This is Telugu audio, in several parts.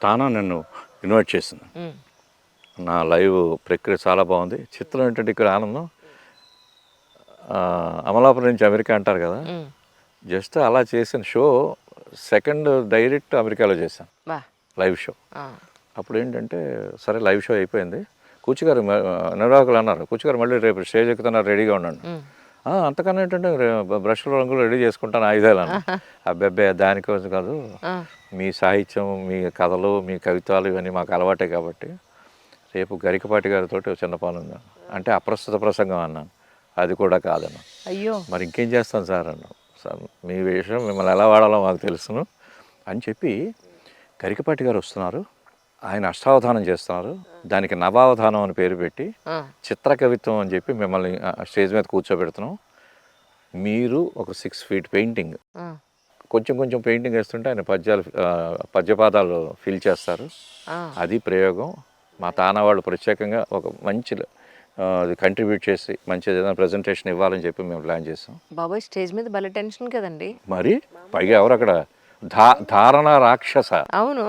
తానా నన్ను ఇన్వైట్ చేసింది. నా లైవ్ ప్రక్రియ చాలా బాగుంది. చిత్రం ఏంటంటే ఇక్కడ ఆనందం, అమలాపురం నుంచి అమెరికా అంటారు కదా, జస్ట్ అలా చేసిన షో సెకండ్ డైరెక్ట్ అమెరికాలో చేశాను లైవ్ షో. అప్పుడు ఏంటంటే సరే లైవ్ షో అయిపోయింది. కూచిగారు నిర్వాహకులు అన్నారు, కూచిగారు మళ్ళీ రేపు స్టేజ్ ఎక్కుతున్నారు, రెడీగా ఉండండి. అంతకన్నా ఏంటంటే బ్రష్ల రంగులు రెడీ చేసుకుంటాను ఆయుధాలు అన్న. అబ్బాయి దానికోసం కాదు, మీ సాహిత్యం, మీ కథలు, మీ కవిత్వాలు ఇవన్నీ మాకు అలవాటే కాబట్టి రేపు గరికపాటి గారితో చిన్న పని ఉంది అంటే అప్రస్తుత ప్రసంగం అన్నాను. అది కూడా కాదన్నా. అయ్యో, మరి ఇంకేం చేస్తాను సార్ అన్నాను. సార్ మీ విషయం మిమ్మల్ని ఎలా వాడాలో మాకు తెలుసును అని చెప్పి, గరికపాటి గారు వస్తున్నారు, ఆయన అష్టావధానం చేస్తున్నారు, దానికి నవావధానం అని పేరు పెట్టి చిత్ర కవిత్వం అని చెప్పి మిమ్మల్ని స్టేజ్ మీద కూర్చోబెడుతున్నాం. మీరు ఒక 6 feet పెయింటింగ్, కొంచెం కొంచెం పెయింటింగ్ వేస్తుంటే ఆయన పద్యపాదాలు ఫిల్ చేస్తారు. అది ప్రయోగం. మా తానా వాళ్ళు ప్రత్యేకంగా ఒక మంచి కంట్రిబ్యూట్ చేసి మంచి ఏదైనా ప్రజెంటేషన్ ఇవ్వాలని చెప్పి మేము ప్లాన్ చేసాం. బాబాయ్ స్టేజ్ మీద భలే టెన్షన్ కదండి. మరి పైగా ఎవరు అక్కడ ధారణ రాక్షస. అవును.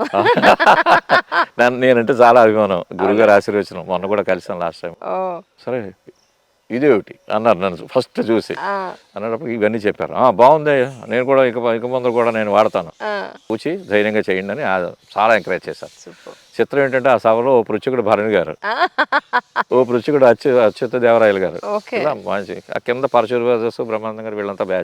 నేనంటే చాలా అభిమానం, గురుగారు ఆశీర్వచనం. మొన్న కూడా కలిసాను లాస్ట్ టైం. సరే ఇదేమిటి అన్నారు నన్ను ఫస్ట్ చూసి. అన్నప్పుడు ఇవన్నీ చెప్పారు. బాగుంది, నేను కూడా ఇక ముందు కూడా నేను వాడతాను, కూర్చి ధైర్యంగా చేయండి అని చాలా ఎంకరేజ్ చేశారు. చిత్రం ఏంటంటే ఆ సభలో ఓ పృచ్ఛకుడు భరణి గారు, ఓ పృచ్ఛకుడు అచ్యుత దేవరాయలు గారు, మంచి కింద పరశురాజు బ్రహ్మానందం గారు, వీళ్ళంతా బ్యాచ్.